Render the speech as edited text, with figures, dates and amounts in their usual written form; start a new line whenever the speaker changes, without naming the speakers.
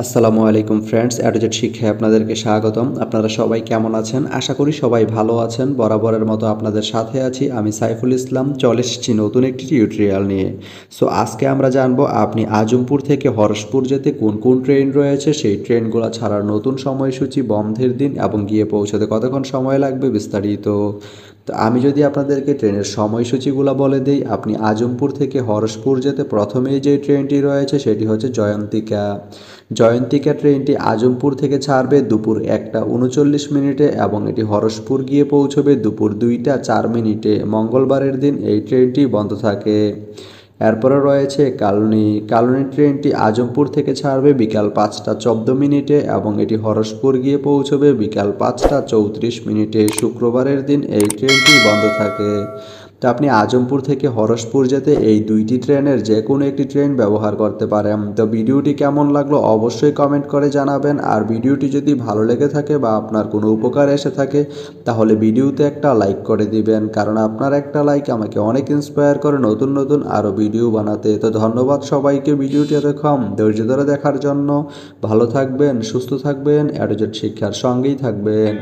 আসসালামু আলাইকুম ফ্রেন্ডস, অ্যাডোজেট শিক্ষায় আপনাদেরকে স্বাগতম। আপনারা সবাই কেমন আছেন? আশা করি সবাই ভালো আছেন। বরাবরের মতো আপনাদের সাথে আছি আমি সাইফুল ইসলাম। চলে এসেছি নতুন একটি টিউটোরিয়াল নিয়ে। সো আজকে আমরা জানবো আপনি আজমপুর থেকে হরসপুর যেতে কোন কোন ট্রেন রয়েছে, সেই ট্রেনগুলো ছাড়ার নতুন সময়সূচি, বন্ধের দিন এবং গিয়ে পৌঁছাতে কতক্ষণ সময় লাগবে বিস্তারিত। তো আমি যদি আপনাদেরকে ট্রেনের সময়সূচিগুলো বলে দিই, আপনি আজমপুর থেকে হরসপুর যেতে প্রথমেই যে ট্রেনটি রয়েছে সেটি হচ্ছে জয়ন্তিকা। জয়ন্তিকা ট্রেনটি আজমপুর থেকে ছাড়বে দুপুর 1টা 39 মিনিটে এবং এটি হরসপুর গিয়ে পৌঁছবে দুপুর 2টা 4 মিনিটে। মঙ্গলবারের দিন এই ট্রেনটি বন্ধ থাকে। এরপরে রয়েছে কালনী। কালনী ট্রেনটি আজমপুর থেকে ছাড়বে বিকাল 5টা 14 মিনিটে এবং এটি হরসপুর গিয়ে পৌঁছবে বিকাল 5টা 34 মিনিটে। শুক্রবারের দিন এই ট্রেনটি বন্ধ থাকে। তো আপনি আজমপুর থেকে হরসপুর যেতে এই দুইটি ট্রেনের যে কোনো একটি ট্রেন ব্যবহার করতে পারেন। তো ভিডিওটি কেমন লাগলো অবশ্যই কমেন্ট করে জানাবেন। আর ভিডিওটি যদি ভালো লেগে থাকে বা আপনার কোনো উপকার এসে থাকে তাহলে ভিডিওতে একটা লাইক করে দিবেন, কারণ আপনার একটা লাইক আমাকে অনেক ইন্সপায়ার করে নতুন নতুন আরও ভিডিও বানাতে। তো ধন্যবাদ সবাইকে ভিডিওটি এতক্ষণ ধৈর্য ধরে দেখার জন্য। ভালো থাকবেন, সুস্থ থাকবেন, অ্যাডোজেট শিক্ষার সঙ্গেই থাকবেন।